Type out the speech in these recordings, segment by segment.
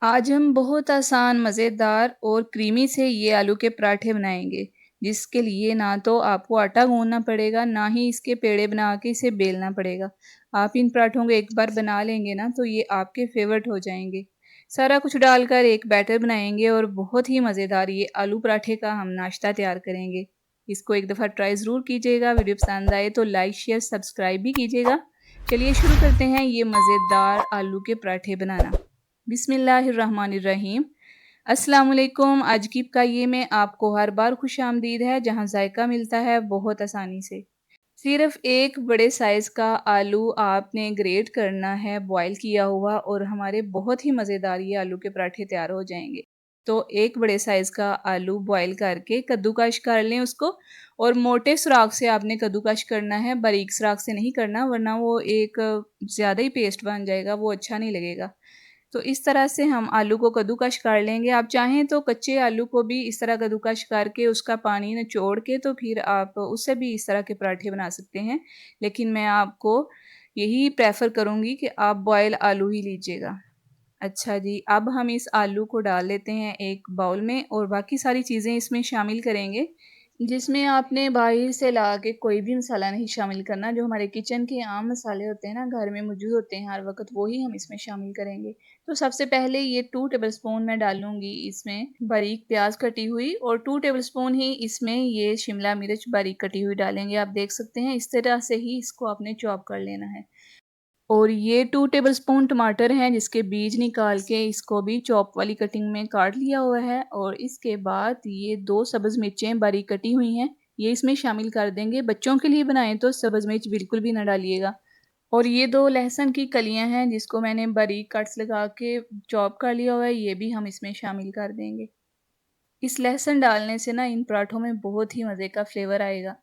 आज हम बहुत आसान, मज़ेदार और क्रीमी से ये आलू के पराठे बनाएँगे, जिसके लिए ना तो आपको आटा गूँदना पड़ेगा, ना ही इसके पेड़े बना के इसे बेलना पड़ेगा। आप इन पराठों को एक बार बना लेंगे ना, तो ये आपके फ़ेवरेट हो जाएँगे। सारा कुछ डालकर एक बैटर बनाएँगे और बहुत ही मज़ेदार ये आलू पराठे का हम नाश्ता तैयार करेंगे। इसको एक दफ़ा ट्राई ज़रूर कीजिएगा, वीडियो पसंद आए तो लाइक, शेयर, सब्सक्राइब भी कीजिएगा। चलिए शुरू करते हैं ये मज़ेदार आलू के पराठे बनाना। बिस्मिल्लाहिर्रहमानिर्रहीम। अस्सलाम वालेकुम। आज की पकाइए में आपको हर बार खुशामदीद है, जहाँ जायका मिलता है बहुत आसानी से। सिर्फ एक बड़े साइज़ का आलू आपने ग्रेट करना है, बॉयल किया हुआ, और हमारे बहुत ही मज़ेदार ये आलू के पराठे तैयार हो जाएंगे। तो एक बड़े साइज़ का आलू बॉयल करके कद्दूकश कर लें उसको, और मोटे सुराख से आपने कद्दूकश करना है, बारीक सुराख से नहीं करना, वरना वो एक ज़्यादा ही पेस्ट बन जाएगा, वो अच्छा नहीं लगेगा। तो इस तरह से हम आलू को कद्दूकश कर लेंगे। आप चाहें तो कच्चे आलू को भी इस तरह कद्दूकश करके उसका पानी निचोड़ के तो फिर आप उससे भी इस तरह के पराठे बना सकते हैं। लेकिन मैं आपको यही प्रेफ़र करूँगी कि आप बॉयल आलू ही लीजिएगा। अच्छा जी, अब हम इस आलू को डाल लेते हैं एक बाउल में और बाकी सारी चीज़ें इसमें शामिल करेंगे। जिसमें आपने बाहर से ला के कोई भी मसाला नहीं शामिल करना, जो हमारे किचन के आम मसाले होते हैं ना, घर में मौजूद होते हैं हर वक़्त, वो ही हम इसमें शामिल करेंगे। तो सबसे पहले ये 2 टेबलस्पून मैं डालूँगी इसमें बारीक प्याज़ कटी हुई, और 2 टेबलस्पून ही इसमें ये शिमला मिर्च बारीक कटी हुई डालेंगे। आप देख सकते हैं इस तरह से ही इसको आपने चॉप कर लेना है। और ये 2 टेबलस्पून टमाटर हैं, जिसके बीज निकाल के इसको भी चॉप वाली कटिंग में काट लिया हुआ है, और इसके बाद ये 2 सब्ज़ मिर्चें बारीक कटी हुई हैं, ये इसमें शामिल कर देंगे। बच्चों के लिए बनाएँ तो सब्ज़ मिर्च बिल्कुल भी ना डालिएगा। और ये 2 लहसुन की कलियाँ हैं, जिसको मैंने बारीक कट्स लगा के चॉप कर लिया हुआ है, ये भी हम इसमें शामिल कर देंगे। इस लहसुन डालने से ना इन पराठों में बहुत ही मज़े का फ्लेवर आएगा।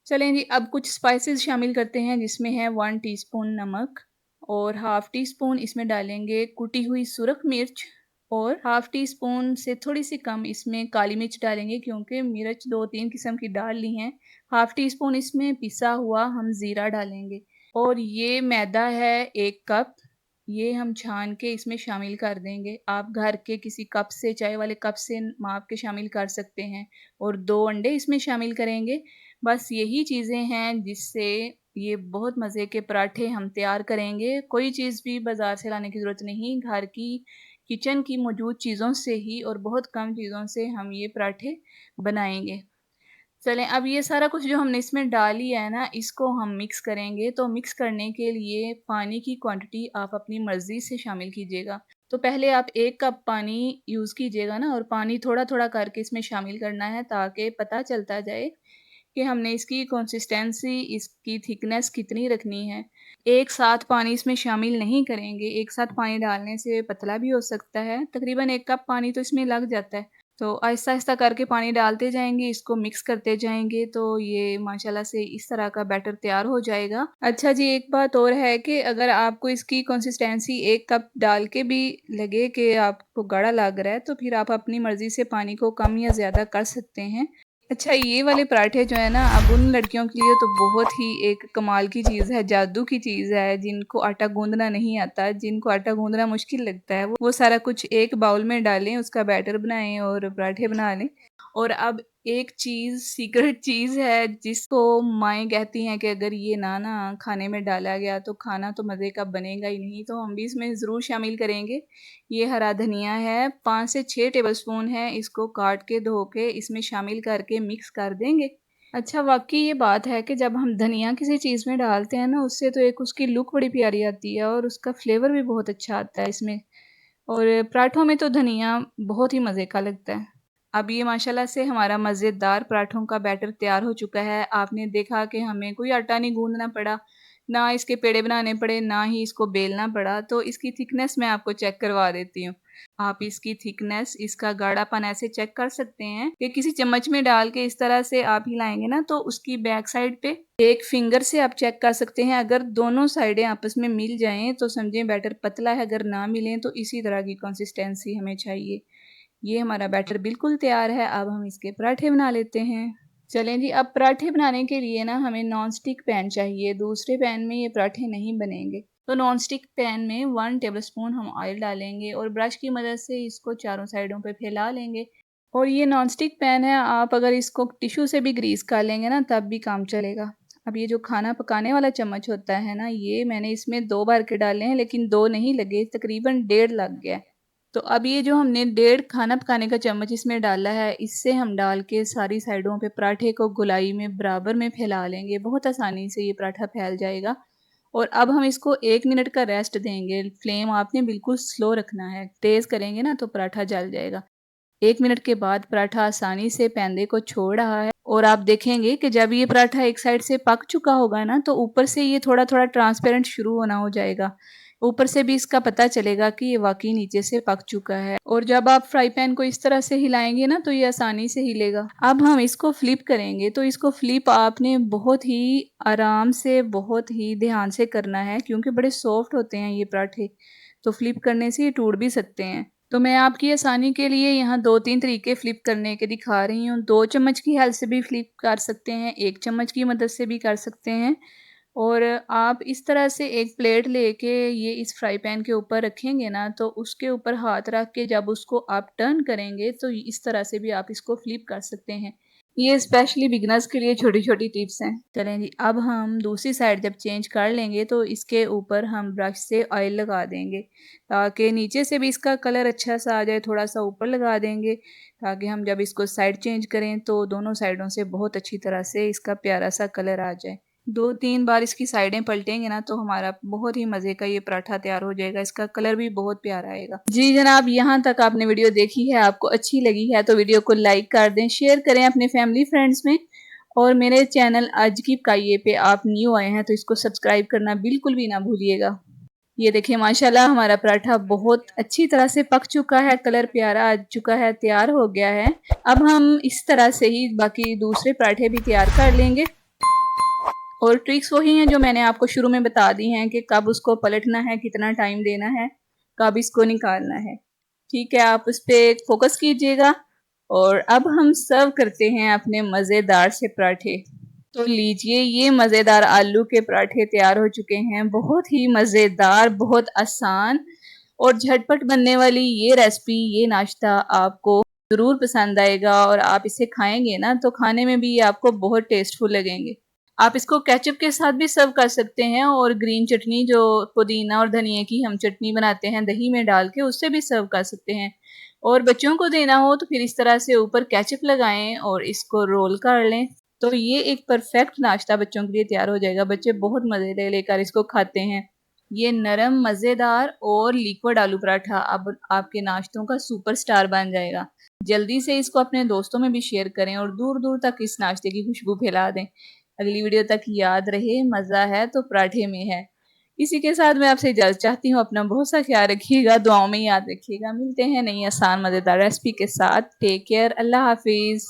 चलें जी, अब कुछ स्पाइसेस शामिल करते हैं, जिसमें है 1 टीस्पून नमक, और हाफ़ टी स्पून इसमें डालेंगे कुटी हुई सुरख मिर्च, और हाफ़ टी स्पून से थोड़ी-सी कम इसमें काली मिर्च डालेंगे, क्योंकि मिर्च 2-3 किस्म की डाल ली हैं। हाफ़ टी स्पून इसमें पिसा हुआ हम ज़ीरा डालेंगे, और ये मैदा है 1 कप, ये हम छान के इसमें शामिल कर देंगे। आप घर के किसी कप से, चाय वाले कप से माप के शामिल कर सकते हैं, और 2 अंडे इसमें शामिल करेंगे। बस यही चीज़ें हैं जिससे ये बहुत मज़े के पराठे हम तैयार करेंगे। कोई चीज़ भी बाज़ार से लाने की ज़रूरत नहीं, घर की किचन की मौजूद चीज़ों से ही और बहुत कम चीज़ों से हम ये पराठे बनाएँगे। चलें, अब ये सारा कुछ जो हमने इसमें डाल लिया है ना, इसको हम मिक्स करेंगे। तो मिक्स करने के लिए पानी की क्वांटिटी आप अपनी मर्ज़ी से शामिल कीजिएगा। तो पहले आप 1 कप पानी यूज़ कीजिएगा ना, और पानी थोड़ा-थोड़ा करके इसमें शामिल करना है, ताकि पता चलता जाए कि हमने इसकी कंसिस्टेंसी, इसकी थिकनेस कितनी रखनी है। एक साथ पानी इसमें शामिल नहीं करेंगे, एक साथ पानी डालने से पतला भी हो सकता है। तकरीबन 1 कप पानी तो इसमें लग जाता है। तो आहिस्ता-आहिस्ता करके पानी डालते जाएँगे, इसको मिक्स करते जाएँगे, तो ये माशाल्लाह से इस तरह का बैटर तैयार हो जाएगा। अच्छा जी, एक बात और है कि अगर आपको इसकी कंसिस्टेंसी 1 कप डाल के भी लगे कि आपको गाढ़ा लग रहा है, तो फिर आप अपनी मर्ज़ी से पानी को कम या ज़्यादा कर सकते हैं। अच्छा, ये वाले पराठे जो है ना, अब उन लड़कियों के लिए तो बहुत ही एक कमाल की चीज़ है, जादू की चीज़ है, जिनको आटा गूँदना नहीं आता, जिनको आटा गूँदना मुश्किल लगता है, वो सारा कुछ एक बाउल में डालें, उसका बैटर बनाएँ और पराठे बना लें। और अब एक चीज़, सीक्रेट चीज़ है, जिसको माएँ कहती हैं कि अगर ये ना खाने में डाला गया तो खाना तो मज़े का बनेगा ही नहीं, तो हम भी इसमें ज़रूर शामिल करेंगे। ये हरा धनिया है, 5 से 6 टेबलस्पून है, इसको काट के धो के इसमें शामिल करके मिक्स कर देंगे। अच्छा, वाक़ई ये बात है कि जब हम धनिया किसी चीज़ में डालते हैं ना, उससे तो एक उसकी लुक बड़ी प्यारी आती है, और उसका फ्लेवर भी बहुत अच्छा आता है इसमें, और पराठों में तो धनिया बहुत ही मज़े का लगता है। अब ये माशाल्लाह से हमारा मज़ेदार पराठों का बैटर तैयार हो चुका है। आपने देखा कि हमें कोई आटा नहीं गूँदना पड़ा, ना इसके पेड़े बनाने पड़े, ना ही इसको बेलना पड़ा। तो इसकी थिकनेस मैं आपको चेक करवा देती हूँ। आप इसकी थिकनेस, इसका गाढ़ापन ऐसे चेक कर सकते हैं कि किसी चम्मच में डाल के इस तरह से आप हिलाएँगे ना, तो उसकी बैक साइड पे एक फिंगर से आप चेक कर सकते हैं। अगर दोनों साइडें आपस में मिल जाएँ तो समझें बैटर पतला है, अगर ना मिलें तो इसी तरह की कंसिस्टेंसी हमें चाहिए। ये हमारा बैटर बिल्कुल तैयार है, अब हम इसके पराठे बना लेते हैं। चलें जी, अब पराठे बनाने के लिए ना हमें नॉन स्टिक पैन चाहिए, दूसरे पैन में ये पराठे नहीं बनेंगे। तो नॉन स्टिक पैन में 1 टेबलस्पून हम ऑयल डालेंगे और ब्रश की मदद से इसको चारों साइडों पे फैला लेंगे। और ये नॉन स्टिक पैन है, आप अगर इसको टिश्यू से भी ग्रीस कर लेंगे ना तब भी काम चलेगा। अब ये जो खाना पकाने वाला चम्मच होता है ना, ये मैंने इसमें 2 भर के डाले हैं लेकिन 2 नहीं लगे, तकरीबन 1.5 लग गया है। तो अब ये जो हमने 1.5 खाना पकाने का चम्मच इसमें डाला है, इससे हम डाल के सारी साइडों पे पराठे को गोलाई में बराबर में फैला लेंगे। बहुत आसानी से ये पराठा फैल जाएगा। और अब हम इसको 1 मिनट का रेस्ट देंगे। फ्लेम आपने बिल्कुल स्लो रखना है, तेज़ करेंगे ना तो पराठा जल जाएगा। 1 मिनट के बाद पराठा आसानी से पैंदे को छोड़ रहा है और आप देखेंगे कि जब ये पराठा एक साइड से पक चुका होगा ना तो ऊपर से ये थोड़ा-थोड़ा ट्रांसपेरेंट शुरू होना हो जाएगा। ऊपर से भी इसका पता चलेगा कि ये वाक़ई नीचे से पक चुका है। और जब आप फ्राई पैन को इस तरह से हिलाएँगे ना तो ये आसानी से हिलेगा। अब हम इसको फ्लिप करेंगे, तो इसको फ्लिप आपने बहुत ही आराम से, बहुत ही ध्यान से करना है क्योंकि बड़े सॉफ्ट होते हैं ये पराठे, तो फ्लिप करने से ये टूट भी सकते हैं। तो मैं आपकी आसानी के लिए यहाँ 2-3 तरीके फ्लिप करने के दिखा रही हूँ। 2 चम्मच की हेल्प से भी फ्लिप कर सकते हैं, 1 चम्मच की मदद से भी कर सकते हैं। और आप इस तरह से एक प्लेट लेके ये इस फ्राई पैन के ऊपर रखेंगे ना तो उसके ऊपर हाथ रख के जब उसको आप टर्न करेंगे तो इस तरह से भी आप इसको फ्लिप कर सकते हैं। ये स्पेशली बिगिनर्स के लिए छोटी-छोटी टिप्स हैं। चलें जी, अब हम दूसरी साइड जब चेंज कर लेंगे तो इसके ऊपर हम ब्रश से ऑयल लगा देंगे ताकि नीचे से भी इसका कलर अच्छा सा आ जाए। थोड़ा-सा ऊपर लगा देंगे ताकि हम जब इसको साइड चेंज करें तो दोनों साइडों से बहुत अच्छी तरह से इसका प्यारा सा कलर आ जाए। 2-3 बार इसकी साइडें पलटेंगे ना तो हमारा बहुत ही मज़े का ये पराठा तैयार हो जाएगा। इसका कलर भी बहुत प्यारा आएगा। जी जनाब, यहाँ तक आपने वीडियो देखी है, आपको अच्छी लगी है तो वीडियो को लाइक कर दें, शेयर करें अपने फैमिली फ्रेंड्स में। और मेरे चैनल आज की पकाइए पे आप न्यू आए हैं तो इसको सब्सक्राइब करना बिल्कुल भी ना भूलिएगा। ये देखिए माशाल्लाह हमारा पराठा बहुत अच्छी तरह से पक चुका है, कलर प्यारा आ चुका है, तैयार हो गया है। अब हम इस तरह से ही बाकी दूसरे पराठे भी तैयार कर लेंगे। और ट्रिक्स वही हैं जो मैंने आपको शुरू में बता दी हैं कि कब उसको पलटना है, कितना टाइम देना है, कब इसको निकालना है। ठीक है, आप उस पे फोकस कीजिएगा। और अब हम सर्व करते हैं अपने मज़ेदार से पराठे। तो लीजिए, ये मज़ेदार आलू के पराठे तैयार हो चुके हैं। बहुत ही मज़ेदार, बहुत आसान और झटपट बनने वाली ये रेसिपी, ये नाश्ता आपको ज़रूर पसंद आएगा और आप इसे खाएँगे ना तो खाने में भी ये आपको बहुत टेस्टफुल लगेंगे। आप इसको केचप के साथ भी सर्व कर सकते हैं और ग्रीन चटनी जो पुदीना और धनिया की हम चटनी बनाते हैं दही में डाल के, उससे भी सर्व कर सकते हैं। और बच्चों को देना हो तो फिर इस तरह से ऊपर केचप लगाएं और इसको रोल कर लें। तो ये एक परफेक्ट नाश्ता बच्चों के लिए तैयार हो जाएगा। बच्चे बहुत मज़े ले लेकर इसको खाते हैं। ये नरम, मज़ेदार और लिक्विड आलू पराठा अब आपके नाश्तों का सुपरस्टार बन जाएगा। जल्दी से इसको अपने दोस्तों में भी शेयर करें और दूर-दूर तक इस नाश्ते की खुशबू फैला दें। अगली वीडियो तक याद रहे, मज़ा है तो पराठे में है। इसी के साथ मैं आपसे इजाज़त चाहती हूँ। अपना बहुत सा ख्याल रखिएगा, दुआओं में याद रखिएगा। मिलते हैं नई आसान मज़ेदार रेसिपी के साथ। टेक केयर, अल्लाह हाफ़िज़।